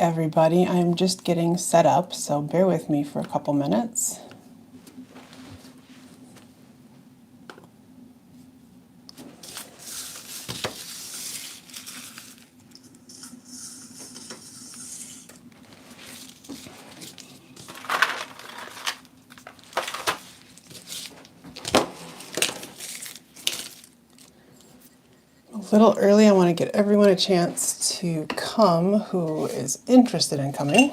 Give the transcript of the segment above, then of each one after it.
everybody. I'm just getting set up, so bear with me for a couple minutes. A little early, I want to get everyone a chance to come who is interested in coming.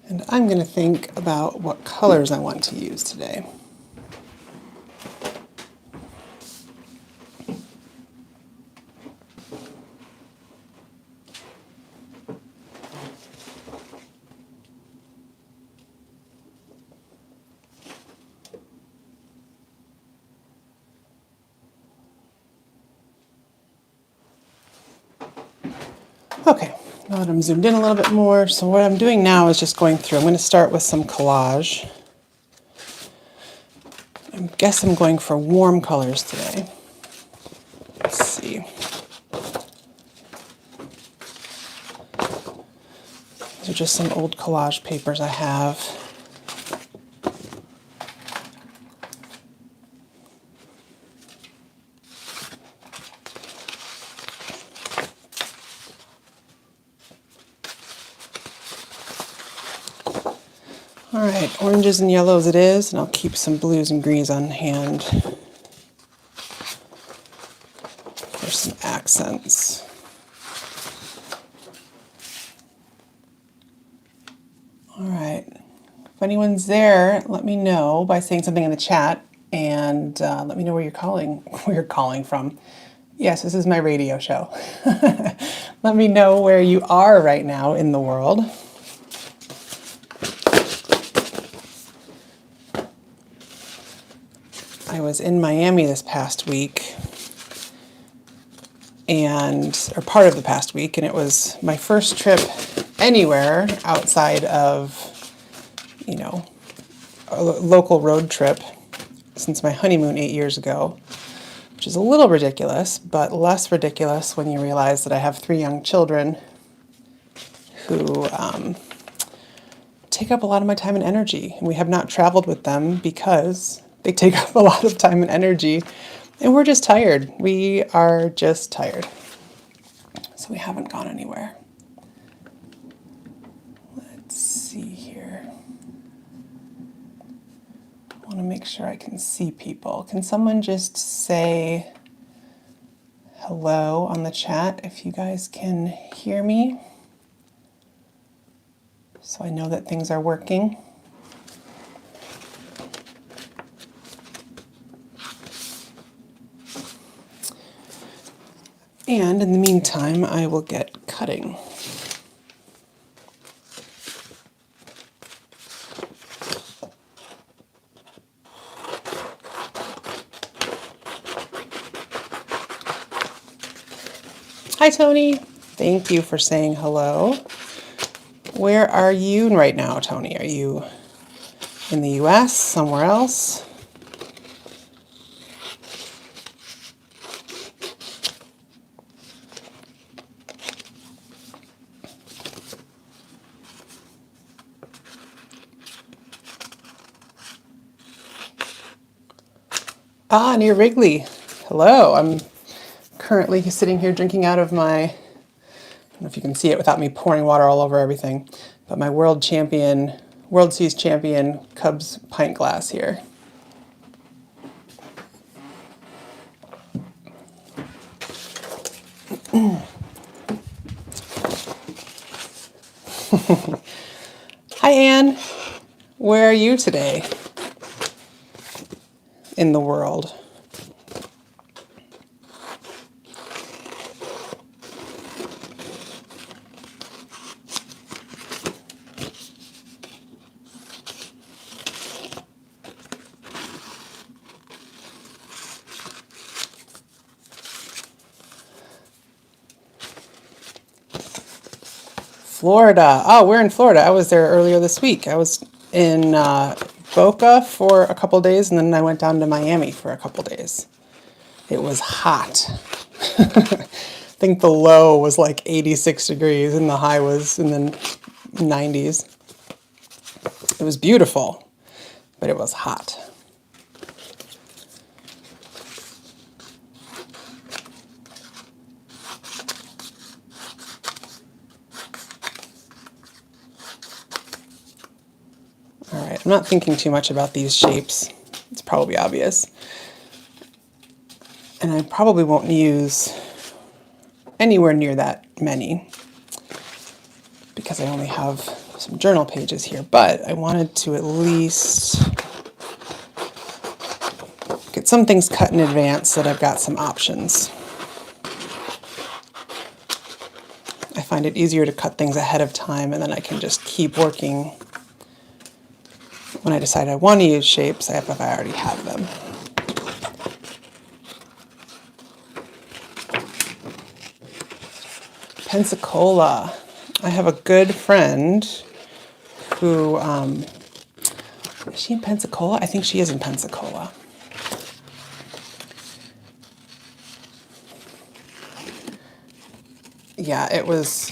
And I'm going to think about what colors I want to use today. Okay, now that I'm zoomed in a little bit more, so what I'm doing now is just going through. I'm going to start with some collage. I guess I'm going for warm colors today. Let's see. These are just some old collage papers I have. All right, oranges and yellows it is, and I'll keep some blues and greens on hand for some accents. All right, if anyone's there, let me know by saying something in the chat, and let me know where you're calling from. Yes, this is my radio show. Let me know where you are right now in the world. I was in Miami this past week, or part of the past week, and it was my first trip anywhere outside of, a local road trip since my honeymoon 8 years ago, which is a little ridiculous, but less ridiculous when you realize that I have 3 young children who take up a lot of my time and energy, and we have not traveled with them because they take up a lot of time and energy, and we're just tired. We are just tired. So we haven't gone anywhere. Let's see here. I want to make sure I can see people. Can someone just say hello on the chat if you guys can hear me? So I know that things are working. And in the meantime, I will get cutting. Hi, Tony. Thank you for saying hello. Where are you right now, Tony? Are you in the US, somewhere else? Ah, near Wrigley. Hello. I'm currently sitting here drinking out of my, I don't know if you can see it without me pouring water all over everything, but my World Series champion Cubs pint glass here. Hi, Anne. Where are you today in the world? Florida. Oh, we're in Florida. I was there earlier this week. I was in Boca for a couple days, and then I went down to Miami for a couple days. It was hot. think the low was like 86 degrees and the high was in the 90s. It was beautiful, but it was hot. All right, I'm not thinking too much about these shapes. It's probably obvious. And I probably won't use anywhere near that many because I only have some journal pages here, but I wanted to at least get some things cut in advance so that I've got some options. I find it easier to cut things ahead of time and then I can just keep working. When I decide I want to use shapes, if I already have them. Pensacola. I have a good friend who, is she in Pensacola? I think she is in Pensacola. Yeah, it was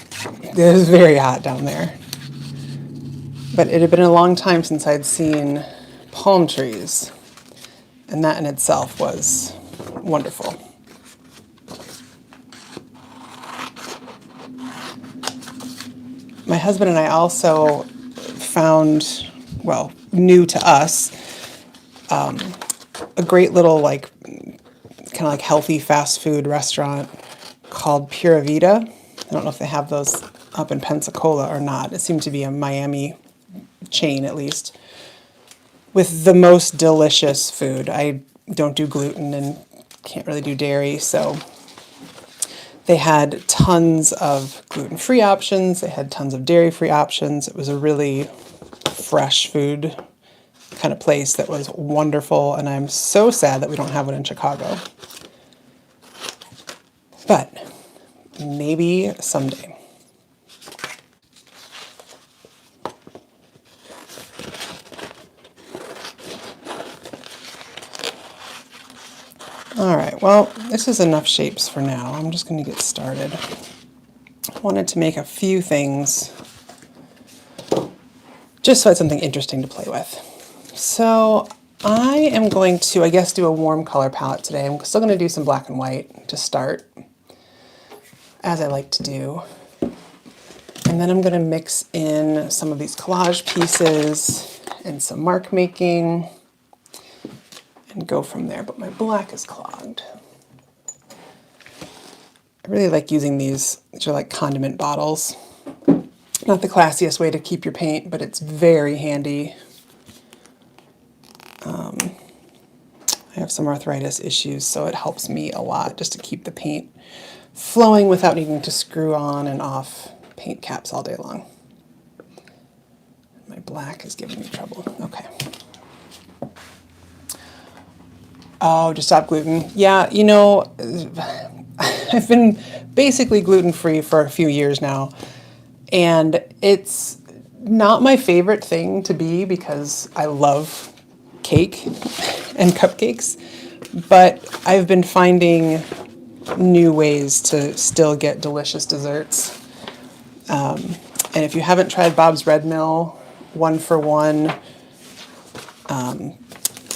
very hot down there. But it had been a long time since I'd seen palm trees, and that in itself was wonderful. My husband and I also found, well, new to us, a great little kind of like healthy fast food restaurant called Pura Vida. I don't know if they have those up in Pensacola or not. It seemed to be a Miami chain at least, with the most delicious food. I don't do gluten and can't really do dairy, so they had tons of gluten-free options, they had tons of dairy-free options. It was a really fresh food kind of place that was wonderful, and I'm so sad that we don't have one in Chicago. But maybe someday. All right, well, this is enough shapes for now. I'm just going to get started. I wanted to make a few things just so I had something interesting to play with. So I am going to, I guess, do a warm color palette today. I'm still going to do some black and white to start, as I like to do. And then I'm going to mix in some of these collage pieces and some mark making and go from there, but my black is clogged. I really like using these. These are like condiment bottles. Not the classiest way to keep your paint, but it's very handy. I have some arthritis issues, so it helps me a lot just to keep the paint flowing without needing to screw on and off paint caps all day long. My black is giving me trouble. Okay. Oh, to stop gluten. Yeah, you know, I've been basically gluten-free for a few years now, and it's not my favorite thing to be because I love cake and cupcakes, but I've been finding new ways to still get delicious desserts. And if you haven't tried Bob's Red Mill 1-for-1,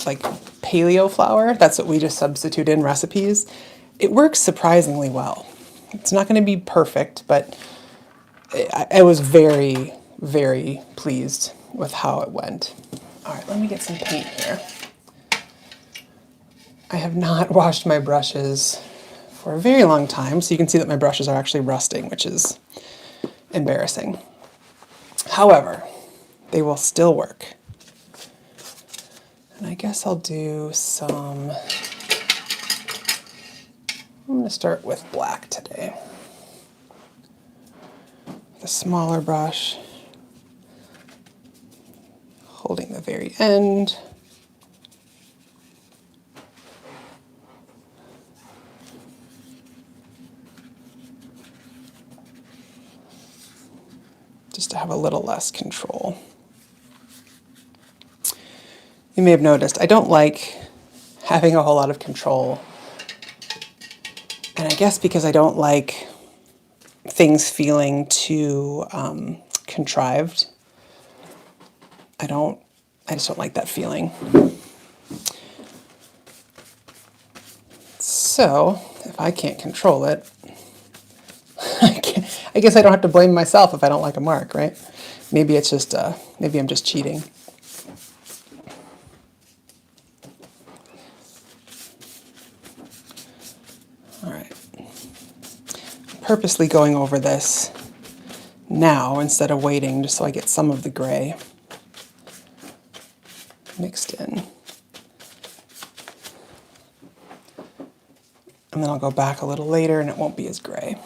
like paleo flour, that's what we just substitute in recipes. It works surprisingly well. It's not going to be perfect, but I was very, very pleased with how it went. All right, let me get some paint here. I have not washed my brushes for a very long time, so you can see that my brushes are actually rusting, which is embarrassing. However, they will still work. And I guess I'll do some, I'm going to start with black today. The smaller brush, holding the very end. Just to have a little less control. You may have noticed I don't like having a whole lot of control. And I guess because I don't like things feeling too contrived. I just don't like that feeling. So if I can't control it, I guess I don't have to blame myself if I don't like a mark, right? Maybe it's just, maybe I'm just cheating. All right. I'm purposely going over this now instead of waiting, just so I get some of the gray mixed in. And then I'll go back a little later and it won't be as gray.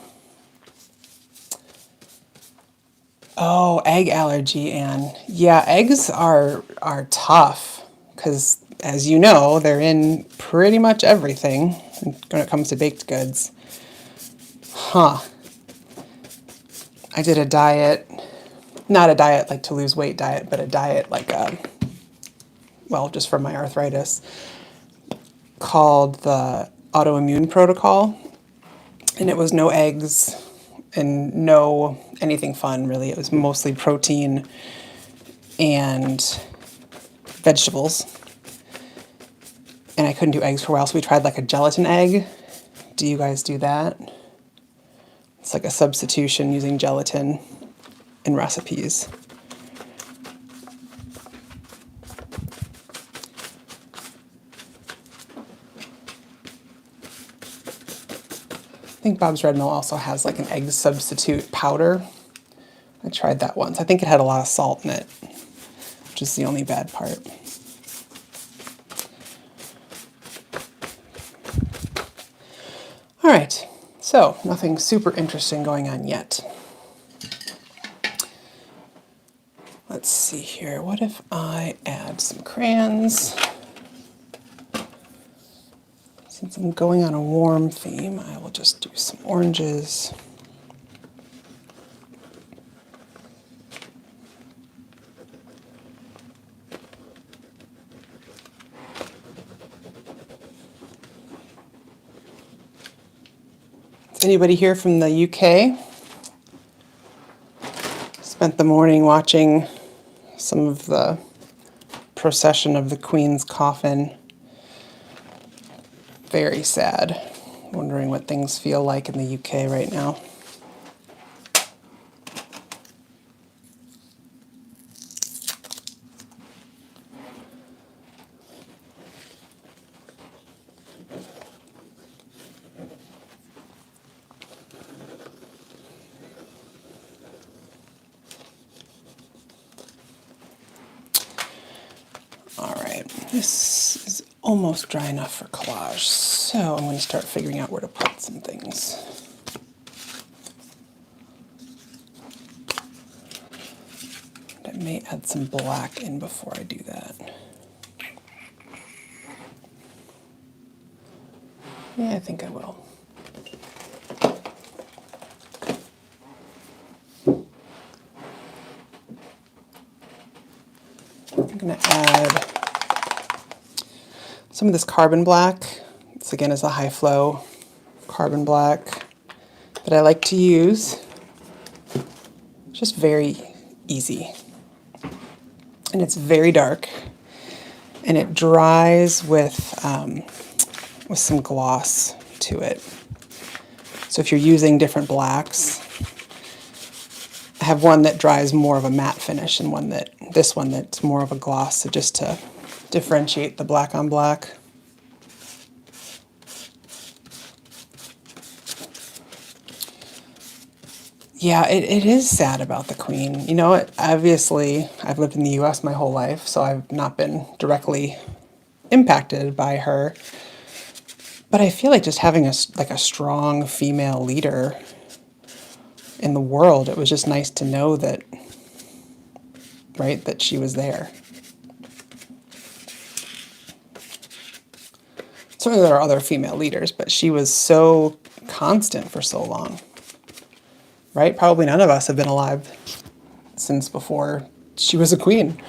Oh, egg allergy, Anne. Yeah, eggs are tough because, as you know, they're in pretty much everything when it comes to baked goods. Huh. I did a diet, not a diet like to lose weight diet, but a diet like well, just for my arthritis, called the autoimmune protocol. And it was no eggs and no anything fun, really. It was mostly protein and vegetables. And I couldn't do eggs for a while, so we tried like a gelatin egg. Do you guys do that? It's like a substitution using gelatin in recipes. I think Bob's Red Mill also has like an egg substitute powder. I tried that once. I think it had a lot of salt in it, which is the only bad part. All right, so nothing super interesting going on yet. Let's see here. What if I add some crayons? Since I'm going on a warm theme, I will just do some oranges. Is anybody here from the UK? Spent the morning watching some of the procession of the Queen's coffin. Very sad. Wondering what things feel like in the UK right now. All right, this is almost dry enough for collage, so I'm going to start figuring out where to put some things. I may add some black in before I do that. Yeah, I think I will. I'm going to add some of this carbon black. This again is a high flow carbon black that I like to use. It's just very easy. And it's very dark. And it dries with some gloss to it. So if you're using different blacks, I have one that dries more of a matte finish and this one that's more of a gloss, so just to differentiate the black on black. Yeah, it is sad about the Queen. You know, obviously, I've lived in the US my whole life, so I've not been directly impacted by her. But I feel like just having a strong female leader in the world, it was just nice to know that, right, that she was there. Certainly there are other female leaders, but she was so constant for so long, right? Probably none of us have been alive since before she was a queen.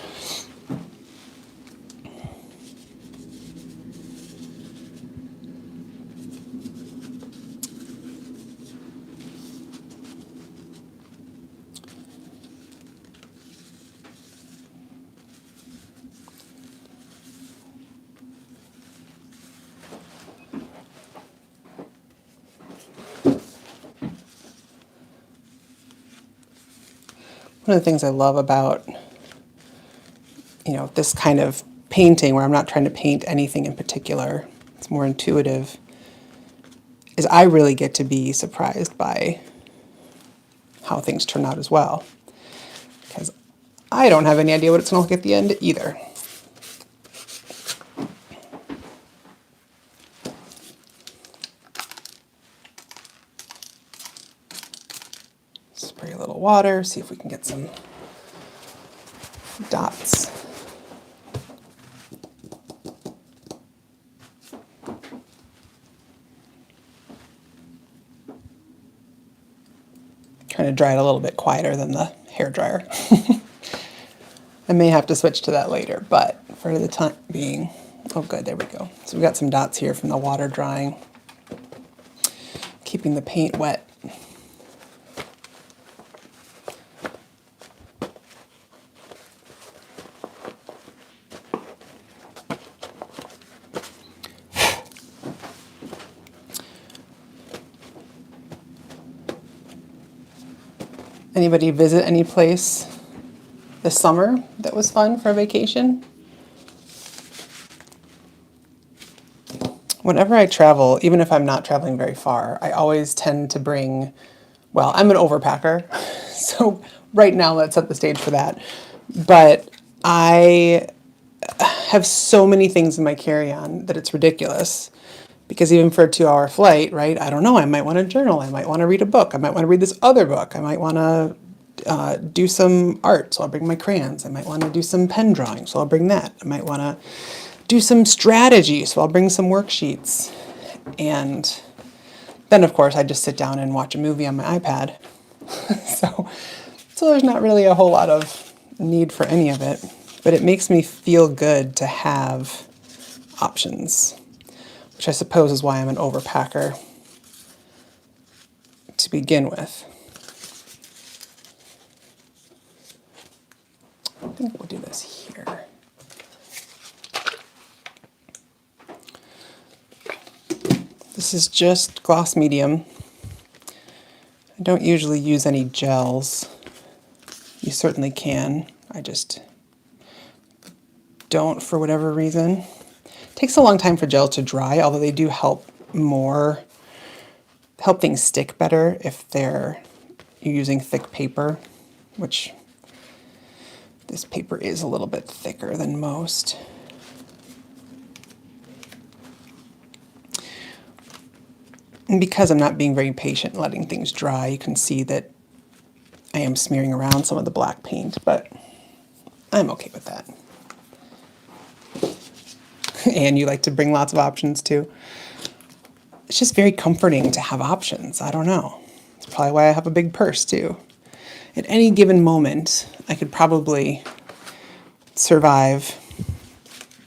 one of the things I love about, this kind of painting where I'm not trying to paint anything in particular, it's more intuitive, is I really get to be surprised by how things turn out as well. Because I don't have any idea what it's going to look at the end either. Spray a little water, see if we can get some dots. Trying to dry it a little bit quieter than the hairdryer. I may have to switch to that later, but for the time being, oh good, there we go. So we got some dots here from the water drying, keeping the paint wet. Anybody visit any place this summer that was fun for a vacation? Whenever I travel, even if I'm not traveling very far, I always tend to bring, well, I'm an overpacker, so right now let's set the stage for that. But I have so many things in my carry-on that it's ridiculous. Because even for a 2-hour flight, right, I don't know, I might want to journal, I might want to read a book, I might want to read this other book, I might want to do some art, so I'll bring my crayons, I might want to do some pen drawing, so I'll bring that, I might want to do some strategy, so I'll bring some worksheets. And then, of course, I just sit down and watch a movie on my iPad. So there's not really a whole lot of need for any of it, but it makes me feel good to have options, which I suppose is why I'm an overpacker to begin with. I think we'll do this here. This is just gloss medium. I don't usually use any gels. You certainly can. I just don't for whatever reason. It takes a long time for gel to dry, although they do help things stick better if you're using thick paper, which this paper is a little bit thicker than most. And because I'm not being very patient letting things dry, you can see that I am smearing around some of the black paint, but I'm okay with that. And you like to bring lots of options too. It's just very comforting to have options. I don't know. It's probably why I have a big purse too. At any given moment, I could probably survive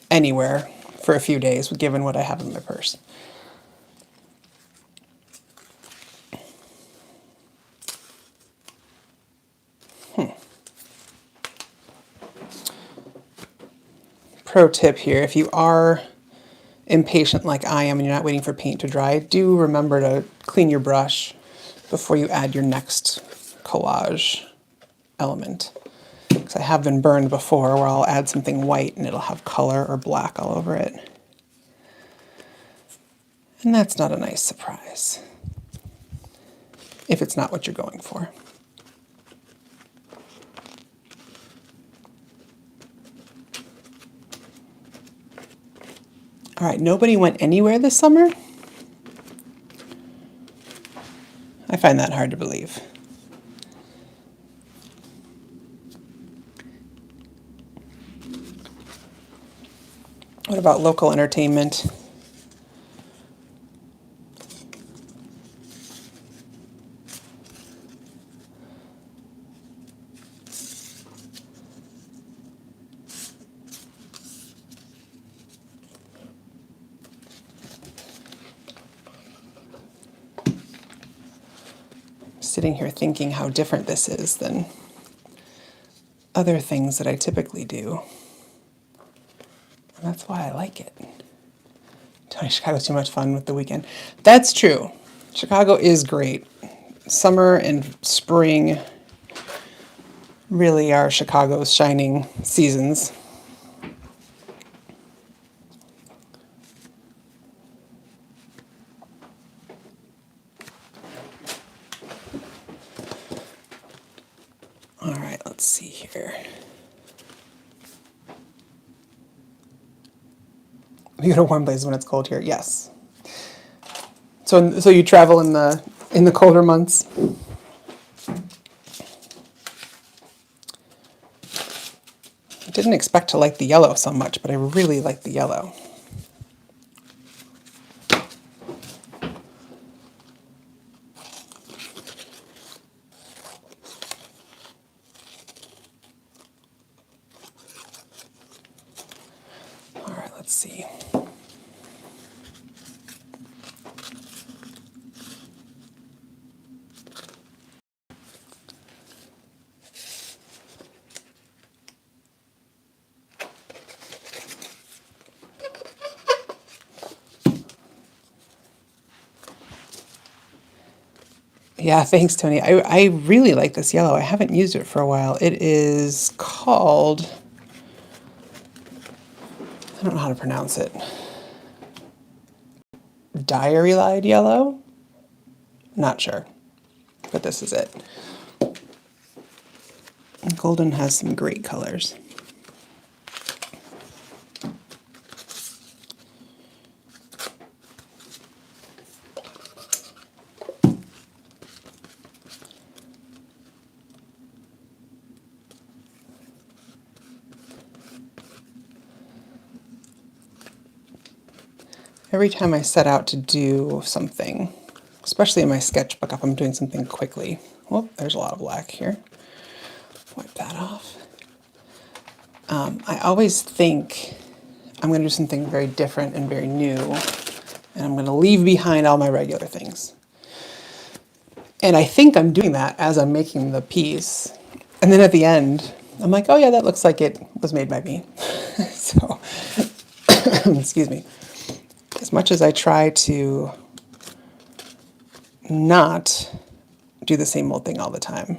anywhere for a few days, given what I have in my purse. Pro tip here, if you are impatient like I am and you're not waiting for paint to dry, do remember to clean your brush before you add your next collage element. Because I have been burned before where I'll add something white and it'll have color or black all over it. And that's not a nice surprise if it's not what you're going for. All right, nobody went anywhere this summer? I find that hard to believe. What about local entertainment? Sitting here thinking how different this is than other things that I typically do. And that's why I like it. Tony, Chicago's too much fun with the weekend. That's true. Chicago is great. Summer and spring really are Chicago's shining seasons. All right, let's see here. You go to warm places when it's cold here. Yes. So you travel in the colder months. I didn't expect to like the yellow so much, but I really like the yellow. All right, let's see. Yeah, thanks, Tony. I really like this yellow. I haven't used it for a while. It is called, I don't know how to pronounce it. Diary Lied Yellow? Not sure, but this is it. Golden has some great colors. Every time I set out to do something, especially in my sketchbook, if I'm doing something quickly, whoop, there's a lot of black here. Wipe that off. I always think I'm going to do something very different and very new, and I'm going to leave behind all my regular things. And I think I'm doing that as I'm making the piece. And then at the end, I'm like, oh yeah, that looks like it was made by me. So, excuse me. As much as I try to not do the same old thing all the time,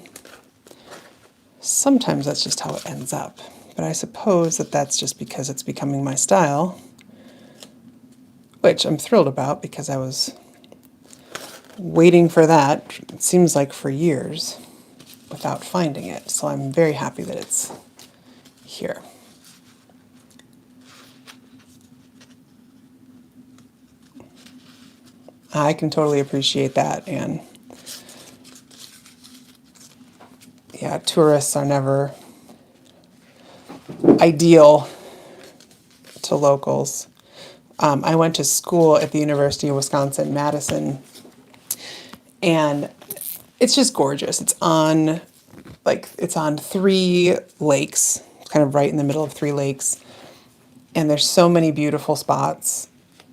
sometimes that's just how it ends up. But I suppose that that's just because it's becoming my style, which I'm thrilled about because I was waiting for that, it seems like for years, without finding it. So I'm very happy that it's here. I can totally appreciate that. And yeah, tourists are never ideal to locals. I went to school at the University of Wisconsin-Madison, and it's just gorgeous. It's on three lakes, kind of right in the middle of three lakes, and there's so many beautiful spots,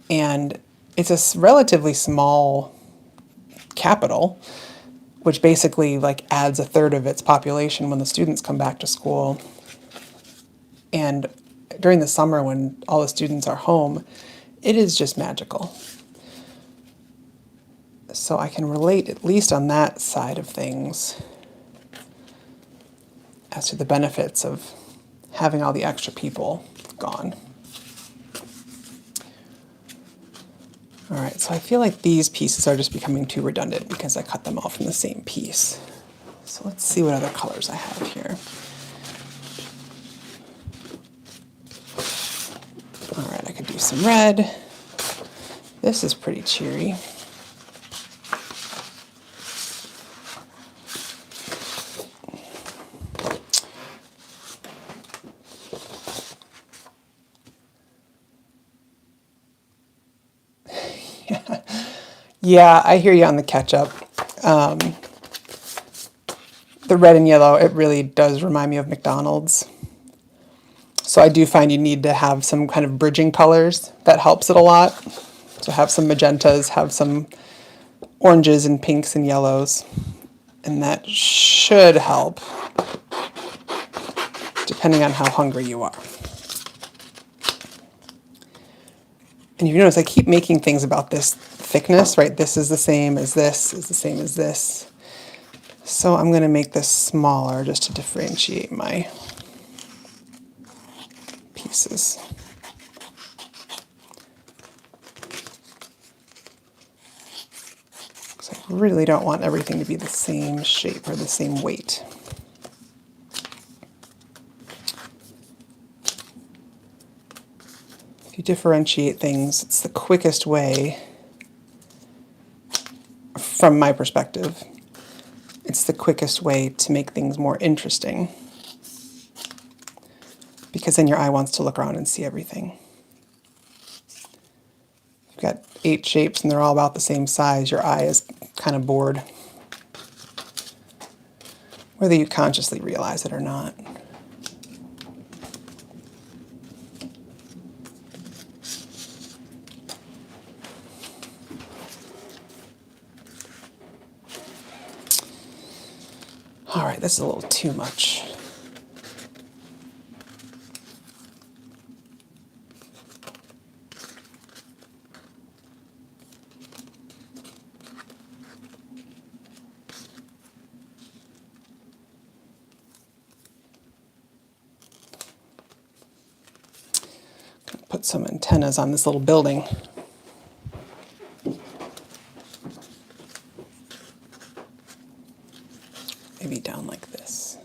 and it's a relatively small capital, which basically like adds a third of its population when the students come back to school. And during the summer when all the students are home, it is just magical. So I can relate, at least on that side of things, as to the benefits of having all the extra people gone. All right, so I feel like these pieces are just becoming too redundant because I cut them all from the same piece. So let's see what other colors I have here. All right, I could do some red. This is pretty cheery. Yeah, I hear you on the ketchup. The red and yellow, it really does remind me of McDonald's. So I do find you need to have some kind of bridging colors. That helps it a lot. So have some magentas, have some oranges and pinks and yellows. And that should help, depending on how hungry you are. And you notice I keep making things about this thickness, right? This is the same as this, is the same as this. So I'm going to make this smaller just to differentiate my pieces. Because I really don't want everything to be the same shape or the same weight. If you differentiate things, it's the quickest way, from my perspective, it's the quickest way to make things more interesting. Because then your eye wants to look around and see everything. You've got 8 shapes and they're all about the same size. Your eye is kind of bored, whether you consciously realize it or not. All right, this is a little too much. Put some antennas on this little building. Maybe down like this.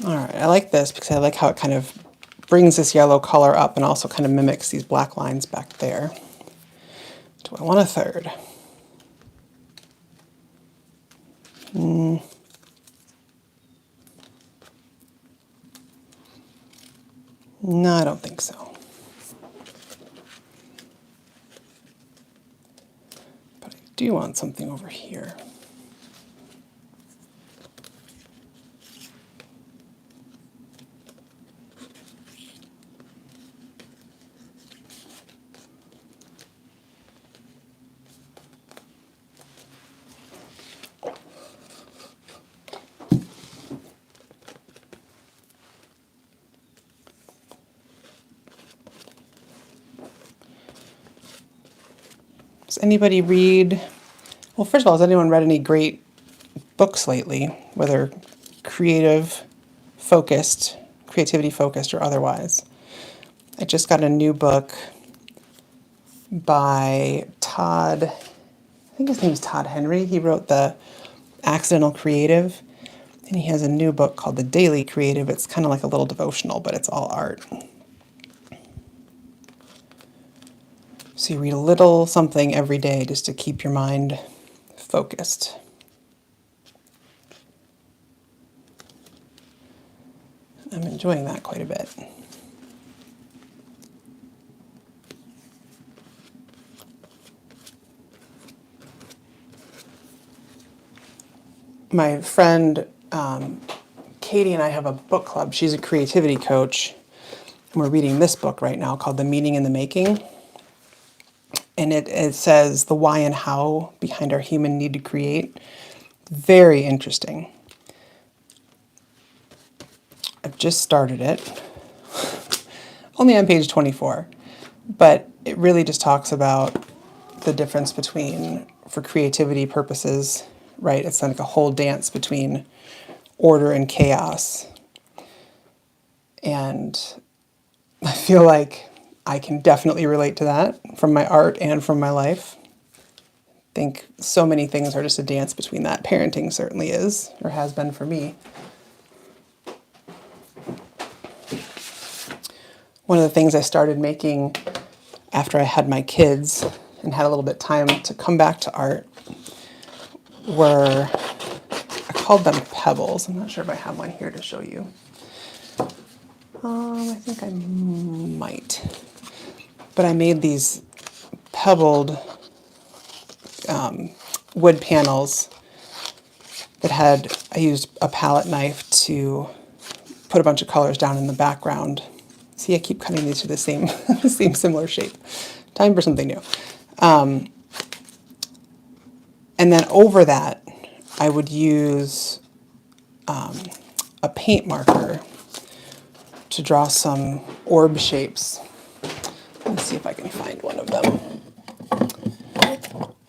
All right, I like this because I like how it kind of brings this yellow color up and also kind of mimics these black lines back there. Do I want a third? No, I don't think so. But I do want something over here. Does anybody read, well, first of all, has anyone read any great books lately, whether creativity focused or otherwise? I just got a new book by Todd, I think his name is Todd Henry. He wrote The Accidental Creative, and he has a new book called The Daily Creative. It's kind of like a little devotional, but it's all art. So you read a little something every day just to keep your mind focused. I'm enjoying that quite a bit. My friend Katie and I have a book club. She's a creativity coach, and we're reading this book right now called The Meaning in the Making. And it says the why and how behind our human need to create. Very interesting. I've just started it. Only on page 24. But it really just talks about the difference between, for creativity purposes, right? It's like a whole dance between order and chaos. And I feel like I can definitely relate to that from my art and from my life. I think so many things are just a dance between that. Parenting certainly is, or has been for me. One of the things I started making after I had my kids and had a little bit of time to come back to art were, I called them pebbles. I'm not sure if I have one here to show you. I think I might. But I made these pebbled wood panels that I used a palette knife to put a bunch of colors down in the background. See, I keep cutting these to the same, the same similar shape. Time for something new. And then over that, I would use a paint marker to draw some orb shapes. Let's see if I can find one of them. A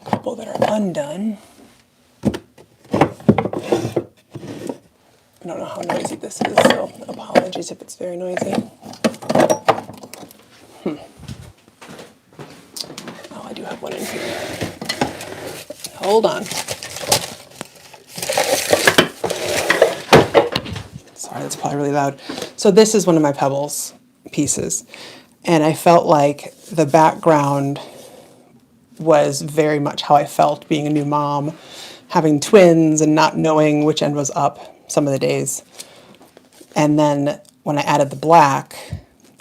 couple that are undone. I don't know how noisy this is, so apologies if it's very noisy. Oh, I do have one in here. Hold on. Sorry, that's probably really loud. So this is one of my pebbles pieces. And I felt like the background was very much how I felt being a new mom, having twins and not knowing which end was up some of the days. And then when I added the black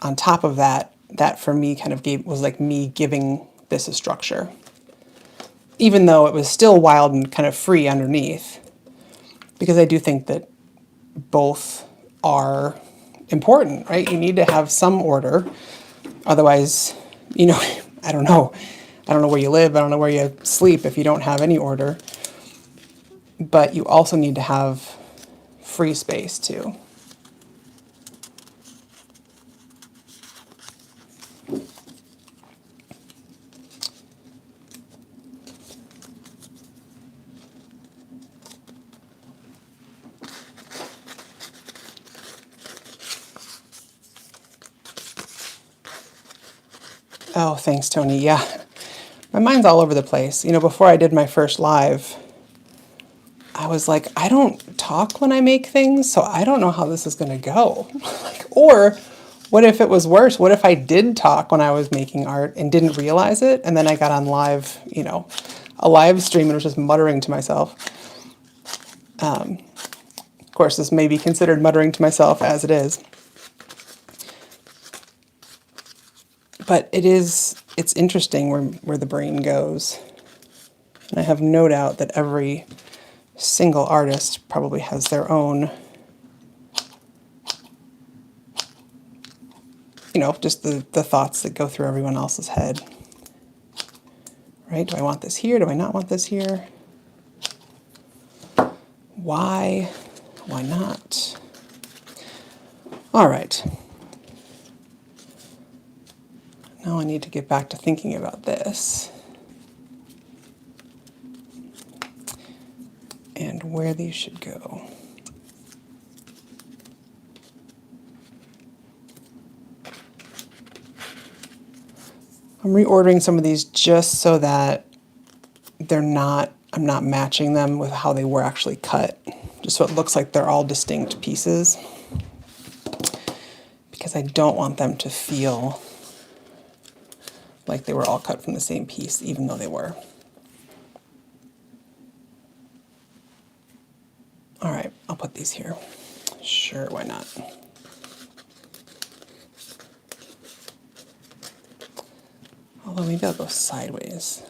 on top of that, that for me kind of was like me giving this a structure. Even though it was still wild and kind of free underneath, because I do think that both are important, right? You need to have some order. Otherwise, you know, I don't know. I don't know where you live. I don't know where you sleep if you don't have any order. But you also need to have free space too. Oh, thanks, Tony. Yeah, my mind's all over the place. You know, before I did my first live, I was like, I don't talk when I make things, so I don't know how this is going to go. Or what if it was worse? What if I did talk when I was making art and didn't realize it? And then I got on live, you know, a live stream and was just muttering to myself. Of course, this may be considered muttering to myself as it is. But it's interesting where the brain goes. And I have no doubt that every single artist probably has their own, you know, just the thoughts that go through everyone else's head. Right? Do I want this here? Do I not want this here? Why? Why not? All right. Now I need to get back to thinking about this and where these should go. I'm reordering some of these just so that I'm not matching them with how they were actually cut, just so it looks like they're all distinct pieces, because I don't want them to feel like they were all cut from the same piece, even though they were. All right, I'll put these here. Sure, why not? Although maybe I'll go sideways.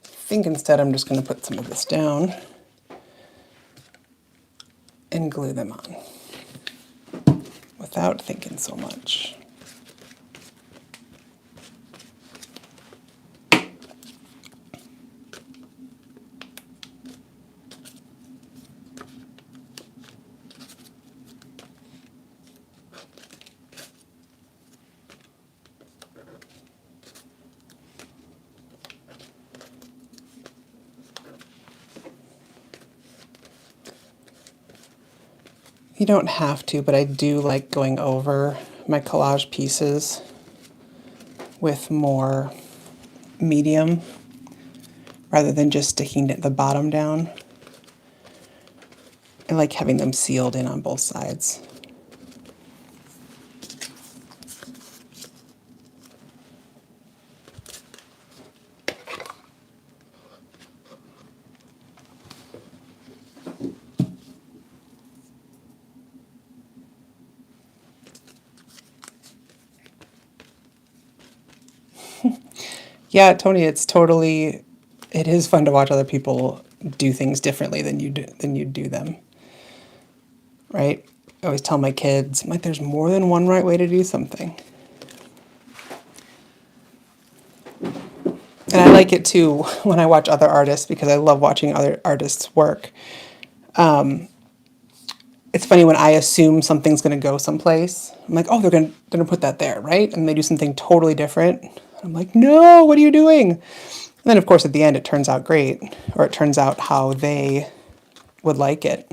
I think instead I'm just going to put some of this down and glue them on without thinking so much. You don't have to, but I do like going over my collage pieces with more medium rather than just sticking the bottom down. I like having them sealed in on both sides. Yeah, Tony, it is fun to watch other people do things differently than you do them. Right? I always tell my kids, I'm like, there's more than one right way to do something. And I like it too when I watch other artists because I love watching other artists work. It's funny when I assume something's going to go someplace. I'm like, oh, they're going to put that there, right? And they do something totally different. I'm like, no, what are you doing? And then, of course, at the end, it turns out great, or it turns out how they would like it,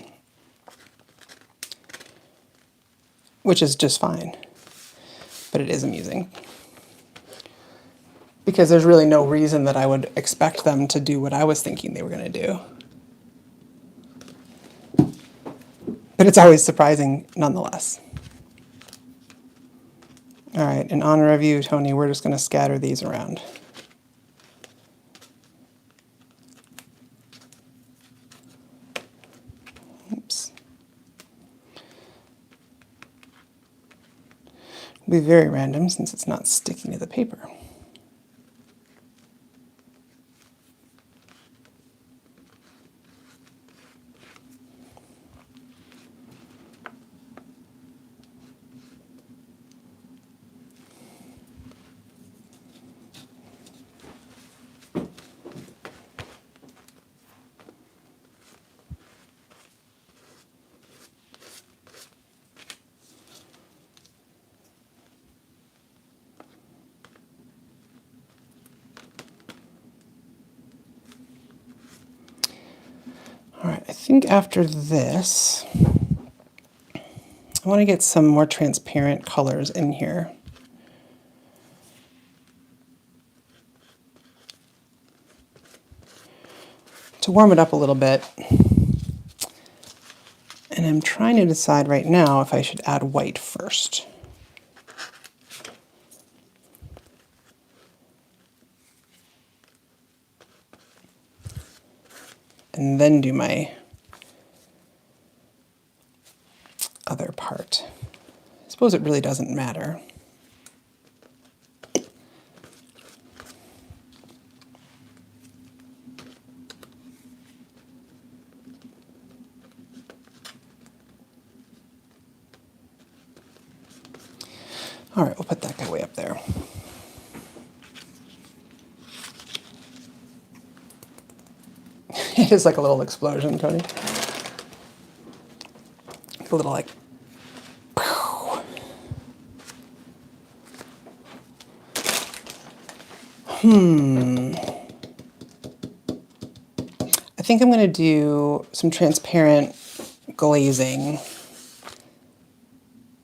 which is just fine. But it is amusing because there's really no reason that I would expect them to do what I was thinking they were going to do. But it's always surprising nonetheless. All right, in honor of you, Tony, we're just going to scatter these around. Oops. It'll be very random since it's not sticking to the paper. All right, I think after this, I want to get some more transparent colors in here. To warm it up a little bit. And I'm trying to decide right now if I should add white first. And then do my other part. I suppose it really doesn't matter. All right, we'll put that guy way up there. It is like a little explosion, Tony. A little like... I think I'm going to do some transparent glazing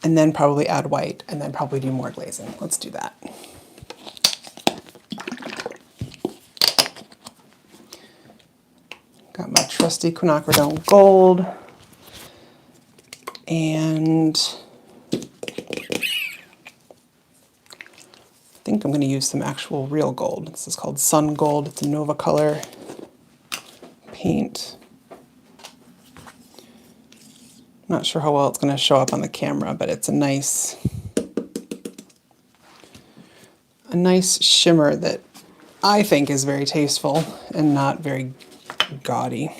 and then probably add white and then probably do more glazing. Let's do that. Got my trusty quinacridone gold and I think I'm going to use some actual real gold. This is called Sun Gold. It's a Nova Color paint. Not sure how well it's going to show up on the camera, but it's a nice shimmer that I think is very tasteful and not very gaudy.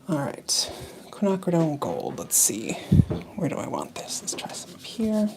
All right, quinacridone gold. Let's see, where do I want this? Let's try some up here.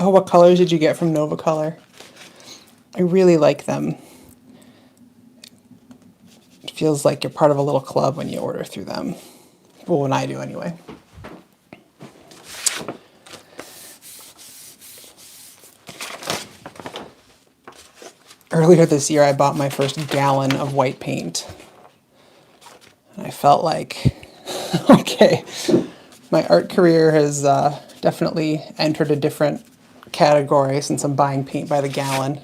Oh, what colors did you get from Nova Color? I really like them. It feels like you're part of a little club when you order through them. Well, when I do anyway. earlier this year I bought my first gallon of white paint. And I felt like, okay, my art career has definitely entered a different category since I'm buying paint by the gallon.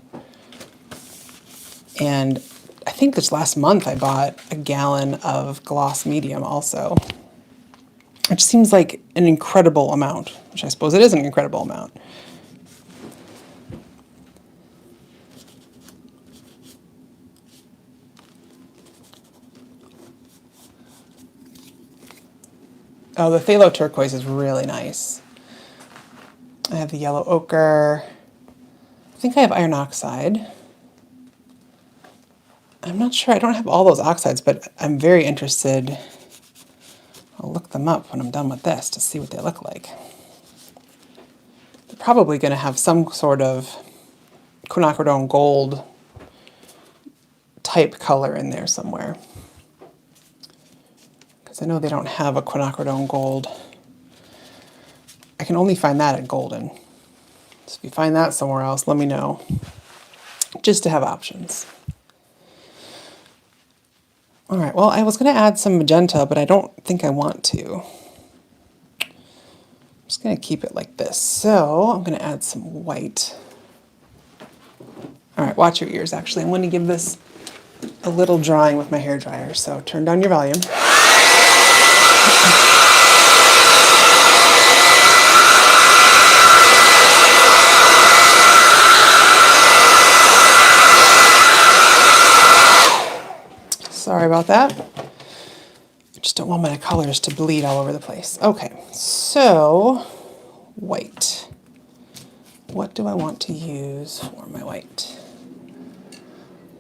And I think this last month I bought a gallon of gloss medium also, which seems like an incredible amount, which I suppose it is an incredible amount. Oh, the phthalo turquoise is really nice. I have the yellow ochre. I think I have iron oxide. I'm not sure, I don't have all those oxides, but I'm very interested. I'll look them up when I'm done with this to see what they look like. They're probably going to have some sort of quinacridone gold type color in there somewhere. Because I know they don't have a quinacridone gold. I can only find that at Golden. So if you find that somewhere else, let me know. Just to have options. All right, well, I was going to add some magenta, but I don't think I want to. I'm just going to keep it like this. So I'm going to add some white. All right, watch your ears, actually. I'm going to give this a little drying with my hairdryer, so turn down your volume. Sorry about that. I just don't want my colors to bleed all over the place. Okay, so white. What do I want to use for my white?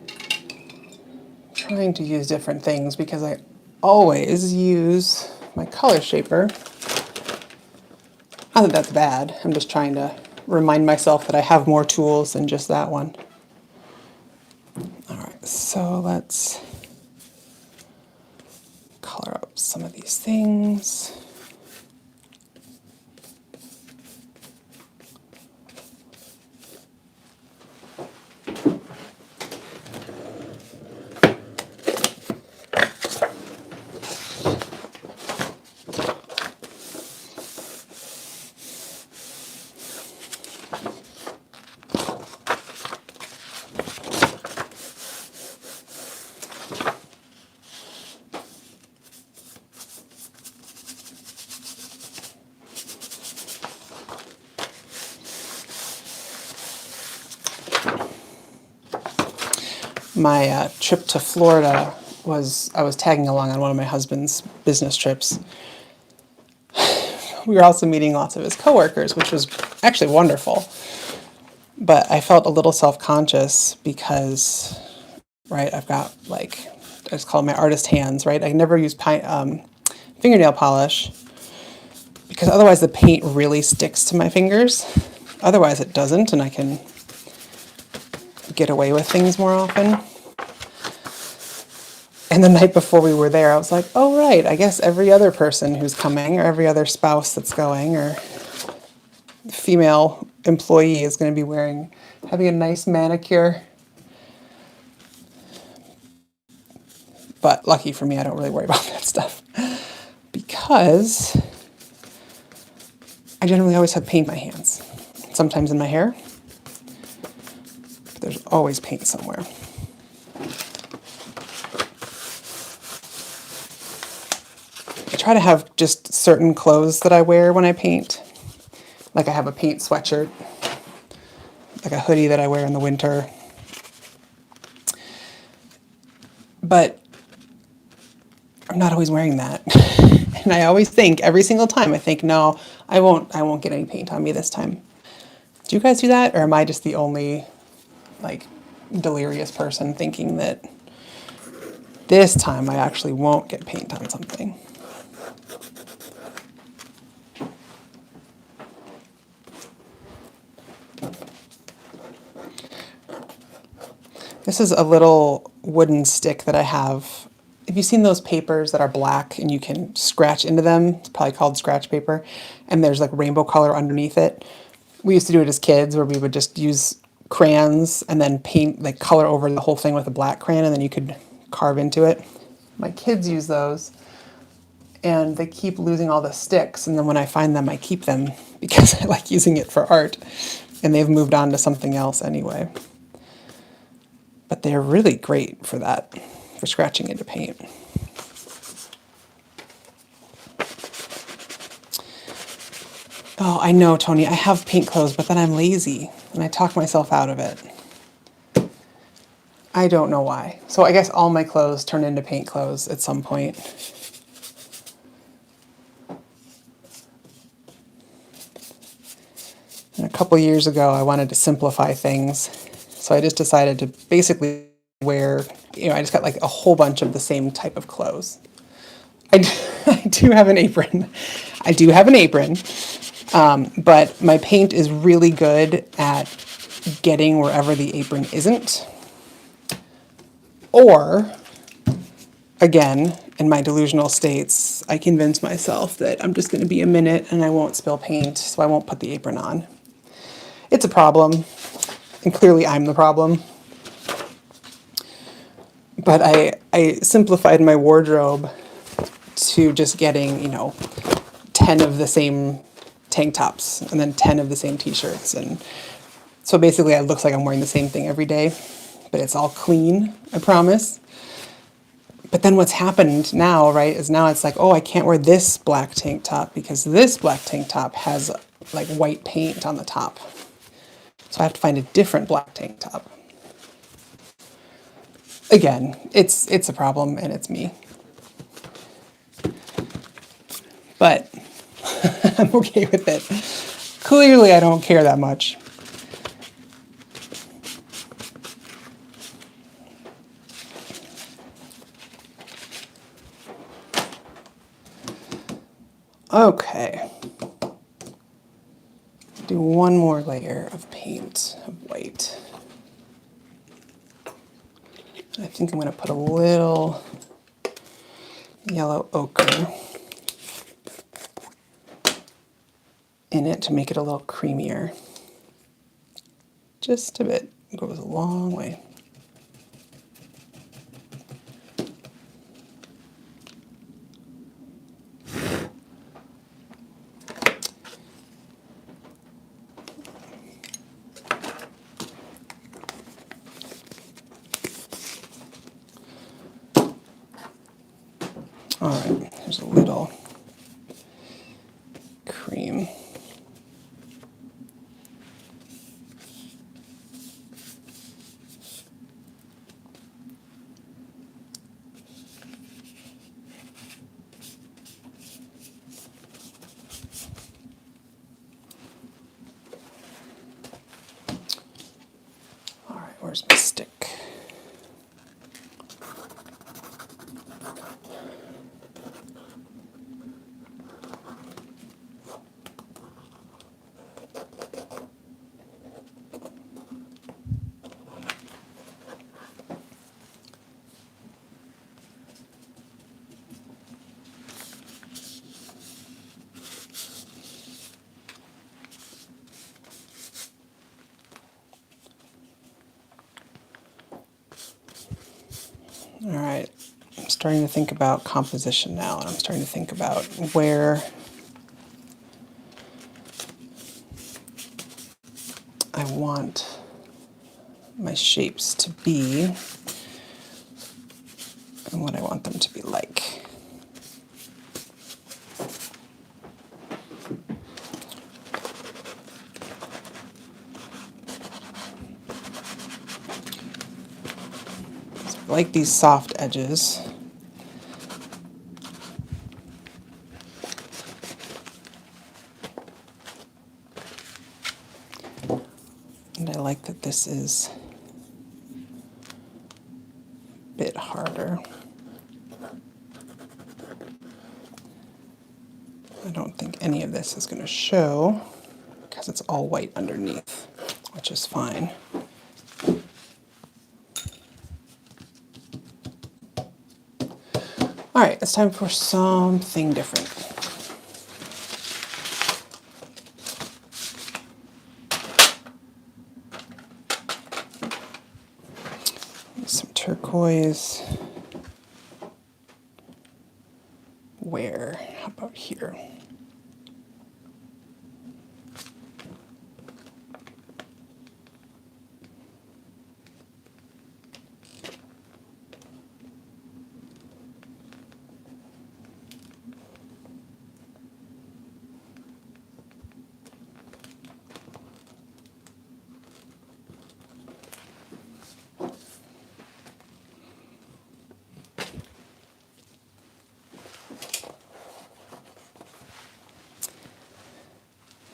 I'm trying to use different things because I always use my color shaper. Not that that's bad. I'm just trying to remind myself that I have more tools than just that one. All right, so let's color up some of these things. My trip to Florida I was tagging along on one of my husband's business trips. We were also meeting lots of his coworkers, which was actually wonderful. But I felt a little self-conscious because, right, I've got like, I just call it my artist hands, right? I never use fingernail polish because otherwise the paint really sticks to my fingers. Otherwise it doesn't, and I can get away with things more often. And the night before we were there, I was like, oh, right, I guess every other person who's coming or every other spouse that's going or female employee is going to be having a nice manicure. But lucky for me, I don't really worry about that stuff because I generally always have paint in my hands, sometimes in my hair, but there's always paint somewhere. I try to have just certain clothes that I wear when I paint. Like I have a paint sweatshirt, like a hoodie that I wear in the winter. But I'm not always wearing that. And I always think, every single time, I think, no, I won't get any paint on me this time. Do you guys do that? Or am I just the only, like, delirious person thinking that this time I actually won't get paint on something? This is a little wooden stick that I have. Have you seen those papers that are black and you can scratch into them? It's probably called scratch paper. And there's like rainbow color underneath it. We used to do it as kids where we would just use crayons and then paint, like color over the whole thing with a black crayon, and then you could carve into it. My kids use those, and they keep losing all the sticks, and then when I find them, I keep them because I like using it for art, and they've moved on to something else anyway. But they're really great for that, for scratching into paint. Oh, I know, Tony, I have paint clothes, but then I'm lazy, and I talk myself out of it. I don't know why. So I guess all my clothes turn into paint clothes at some point. And a couple years ago, I wanted to simplify things. So I just decided to basically wear, I just got like a whole bunch of the same type of clothes. I do have an apron. I do have an apron. But my paint is really good at getting wherever the apron isn't. Or, again, in my delusional states, I convince myself that I'm just going to be a minute and I won't spill paint, so I won't put the apron on. It's a problem, and clearly I'm the problem. But I simplified my wardrobe to just getting, 10 of the same tank tops and then 10 of the same t-shirts. And so basically it looks like I'm wearing the same thing every day, but it's all clean, I promise. But then what's happened now, right, is now it's like, oh, I can't wear this black tank top because this black tank top has like white paint on the top. So I have to find a different black tank top. Again, it's a problem and it's me. But I'm okay with it. Clearly I don't care that much. Okay. Do one more layer of paint of white. I think I'm going to put a little yellow ochre in it to make it a little creamier. Just a bit. It goes a long way. All right, there's a little cream. All right, where's my stick? All right, I'm starting to think about composition now, and I'm starting to think about where I want my shapes to be and what I want them to be like. So I like these soft edges. And I like that this is a bit harder. I don't think any of this is going to show because it's all white underneath, which is fine. All right, it's time for something different. turquoise. Where? How about here?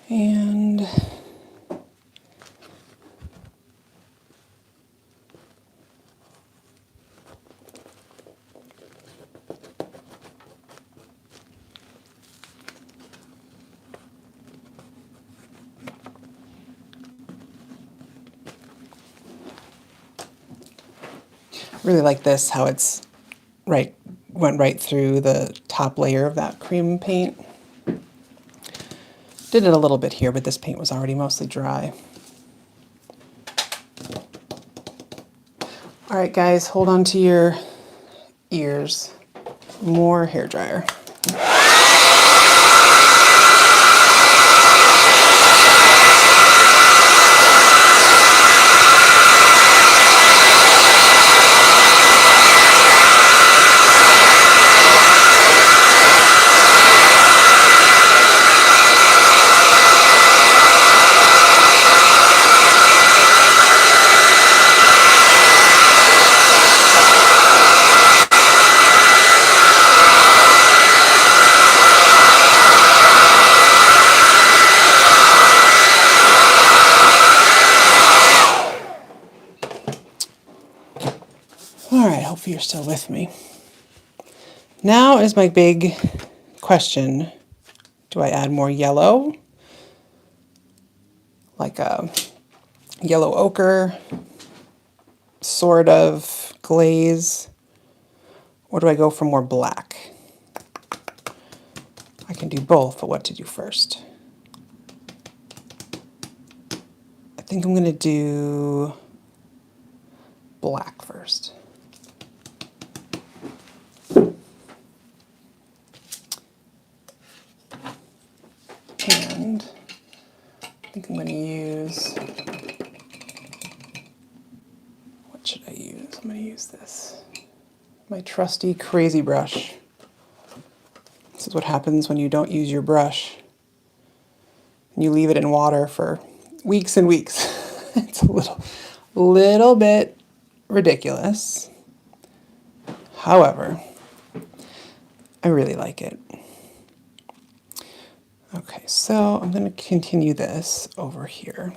And really like this, how it's went right through the top layer of that cream paint. Did it a little bit here, but this paint was already mostly dry. All right, guys, hold on to your ears. More hairdryer. All right, hopefully you're still with me. Now is my big question. Do I add more yellow? Like a yellow ochre, sort of glaze? Or do I go for more black? I can do both, but what to do first? I think I'm going to do black first. And I think I'm going to use, what should I use? I'm going to use this. My trusty crazy brush. This is what happens when you don't use your brush and you leave it in water for weeks and weeks. It's a little bit ridiculous. However, I really like it. Okay, so I'm going to continue this over here.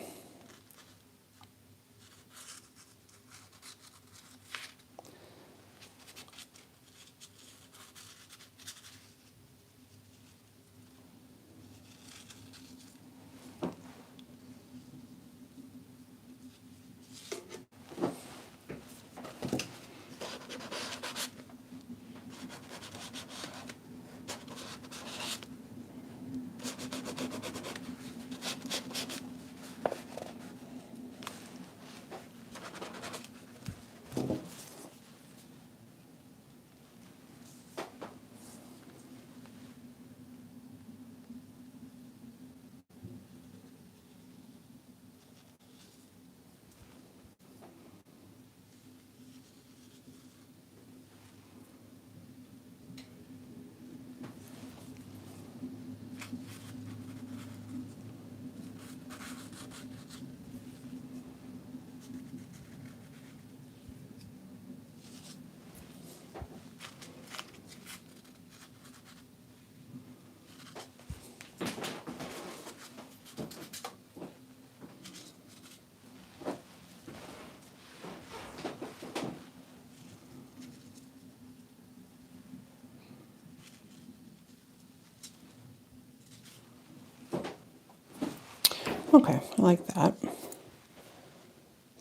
Okay, I like that.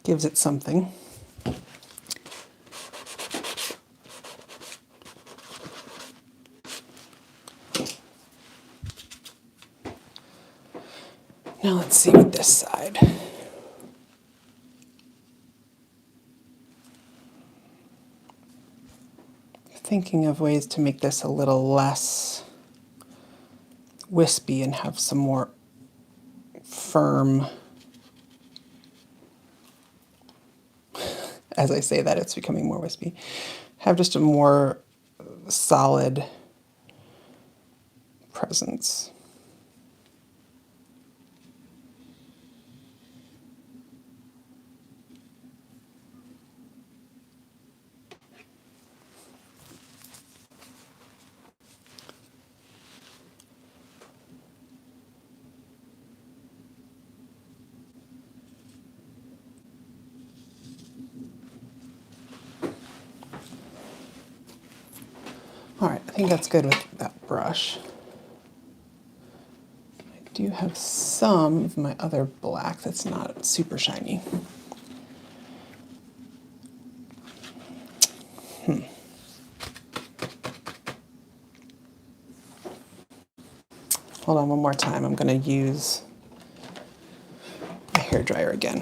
Gives it something. Now let's see with this side. thinking of ways to make this a little less wispy and have some more firm. As I say that, it's becoming more wispy. Have just a more solid presence. All right, I think that's good with that brush. I do have some of my other black that's not super shiny. Hold on one more time. I'm going to use my hairdryer again.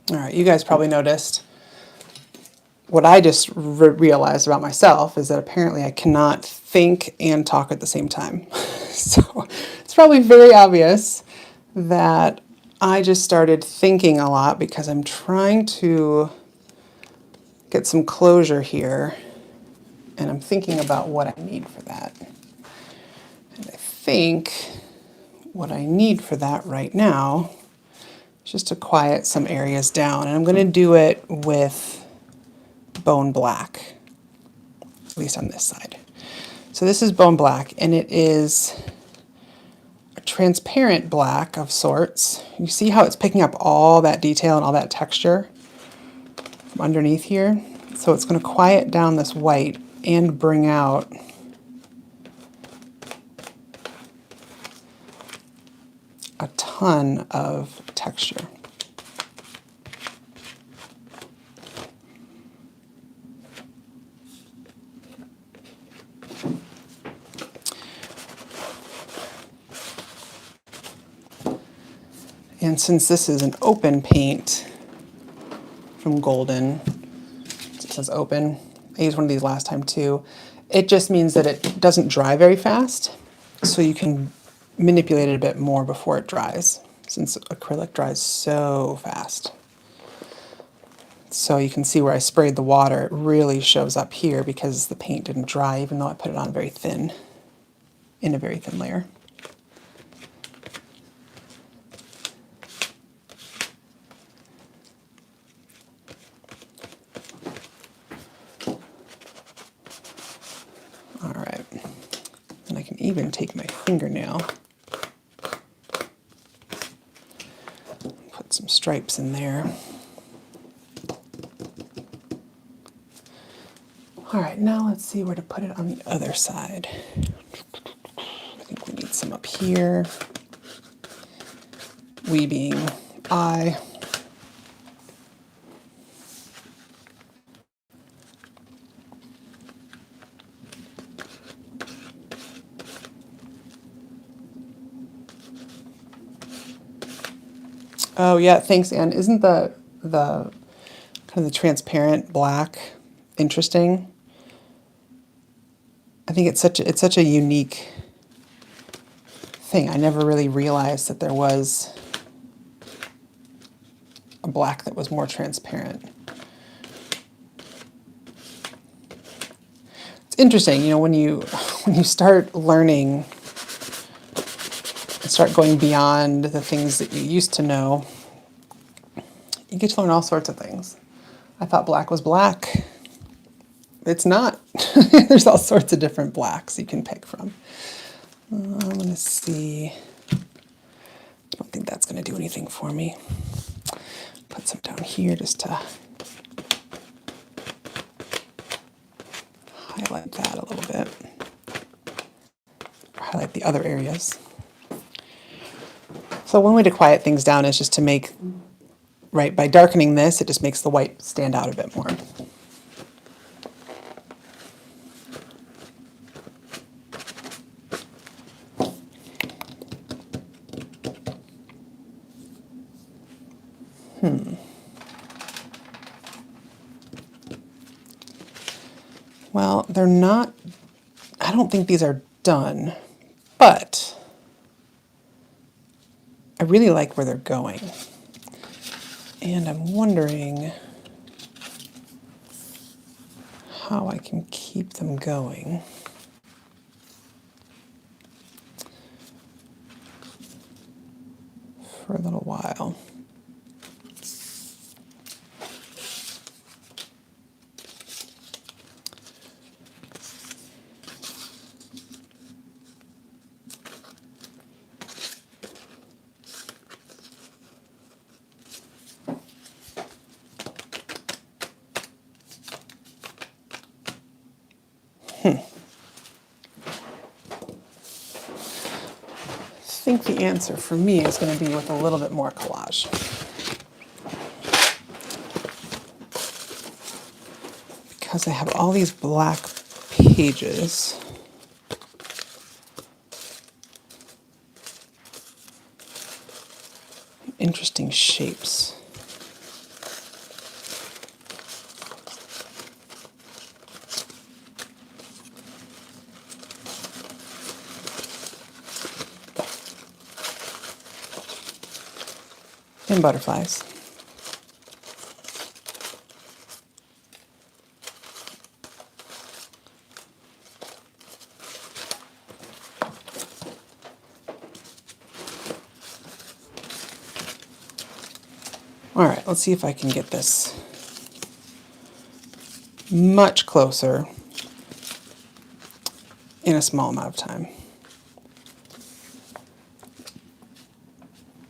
All right, you guys probably noticed what I just realized about myself is that apparently I cannot think and talk at the same time. So it's probably very obvious that I just started thinking a lot because I'm trying to get some closure here, and I'm thinking about what I need for that. And I think what I need for that right now is just to quiet some areas down, and I'm going to do it with bone black, at least on this side. So this is bone black, and it is a transparent black of sorts. You see how it's picking up all that detail and all that texture from underneath here? So it's going to quiet down this white and bring out a ton of texture. And since this is an open paint from Golden, it says open, I used one of these last time too, it just means that it doesn't dry very fast, so you can manipulate it a bit more before it dries, since acrylic dries so fast. So you can see where I sprayed the water, it really shows up here because the paint didn't dry, even though I put it on very thin, in a very thin layer. All right, and I can even take my fingernail, put some stripes in there. All right, now let's see where to put it on the other side. I think we need some up here. We being I. Oh yeah, thanks, Anne. Isn't the kind of the transparent black interesting? I think it's such a unique thing. I never really realized that there was a black that was more transparent. It's interesting, you know, when you start learning and start going beyond the things that you used to know, you get to learn all sorts of things. I thought black was black. it's not. There's all sorts of different blacks you can pick from. I'm going to see. I don't think that's going to do anything for me. Put some down here just to highlight that a little bit. Highlight the other areas. So one way to quiet things down is just to make, right, by darkening this, it just makes the white stand out a bit more. Well, they're not, I don't think these are done, but I really like where they're going. And I'm wondering how I can keep them going. For a little while. I think the answer for me is going to be with a little bit more collage. Because I have all these black pages. Interesting shapes. And butterflies. All right, let's see if I can get this much closer in a small amount of time.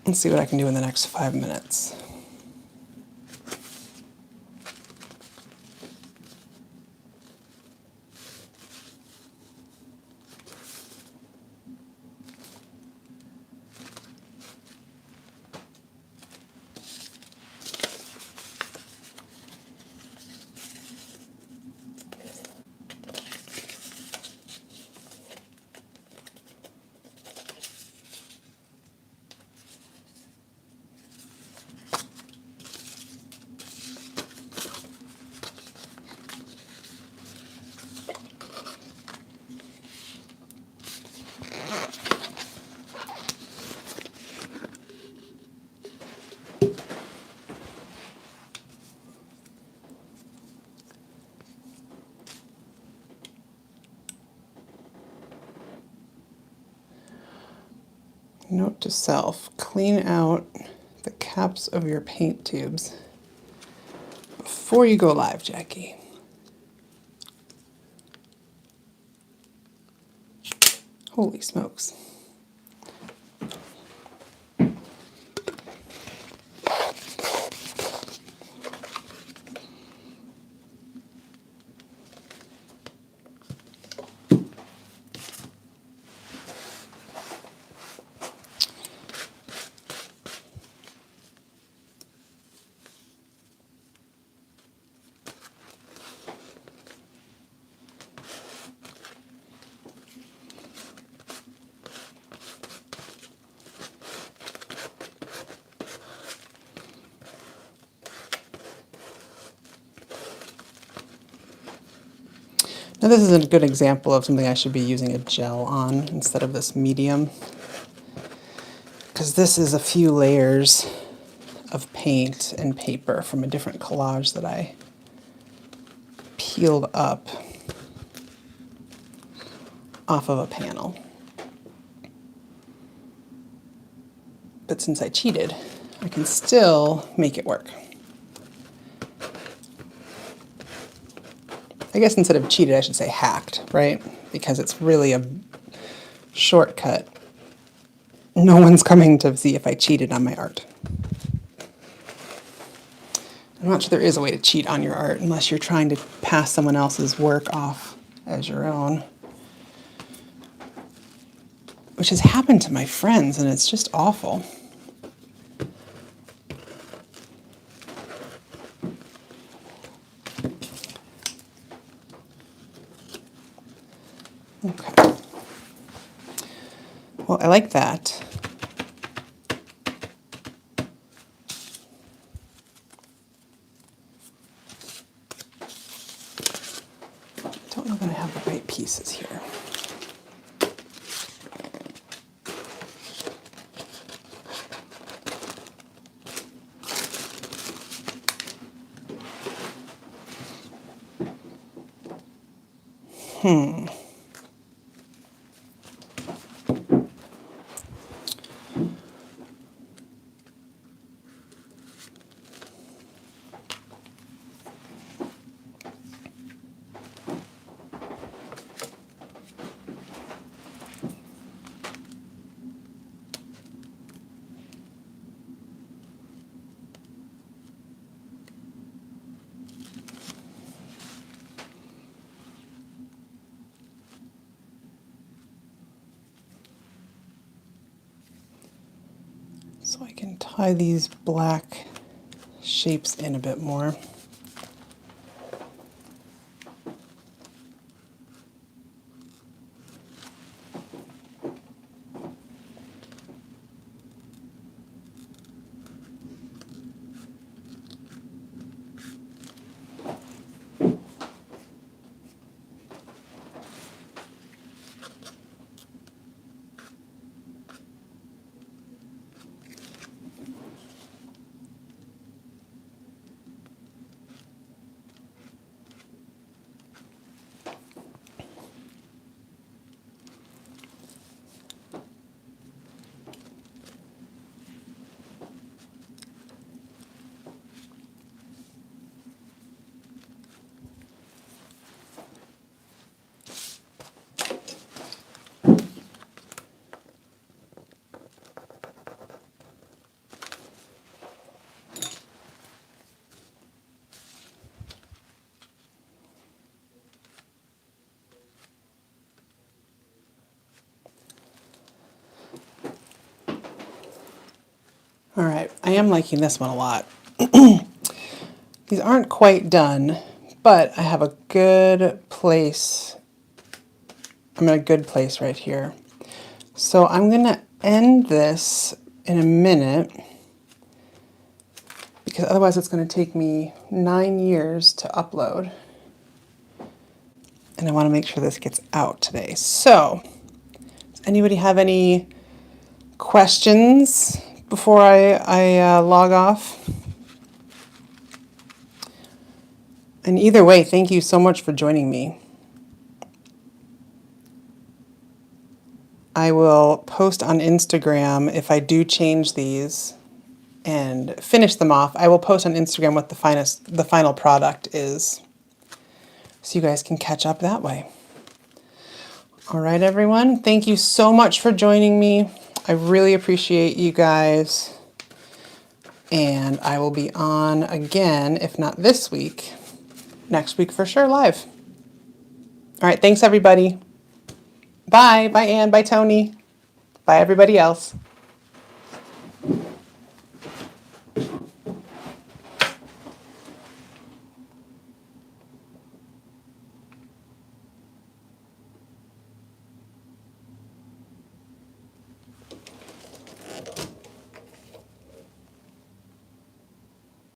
Let's see what I can do in the next 5 minutes. Note to self, clean out the caps of your paint tubes before you go live, Jackie. Holy smokes. Now this is a good example of something I should be using a gel on instead of this medium, because this is a few layers of paint and paper from a different collage that I peeled up off of a panel. But since I cheated, I can still make it work. I guess instead of cheated, I should say hacked, right? Because it's really a shortcut. No one's coming to see if I cheated on my art. I'm not sure there is a way to cheat on your art unless you're trying to pass someone else's work off as your own. Which has happened to my friends, and it's just awful. Okay. Well, I like that. I don't know that I have the right pieces here. So I can tie these black shapes in a bit more. All right, I am liking this one a lot. These aren't quite done, but I have a good place. I'm in a good place right here. So I'm gonna end this in a minute because otherwise it's gonna take me 9 years to upload. And I wanna make sure this gets out today. So, does anybody have any questions before I log off? And either way, thank you so much for joining me. I will post on Instagram if I do change these and finish them off. I will post on Instagram what the final product is, so you guys can catch up that way. All right, everyone. Thank you so much for joining me. I really appreciate you guys. And I will be on again, if not this week, next week for sure live. All right, thanks everybody. Bye. Bye Ann, bye Tony. Bye everybody else.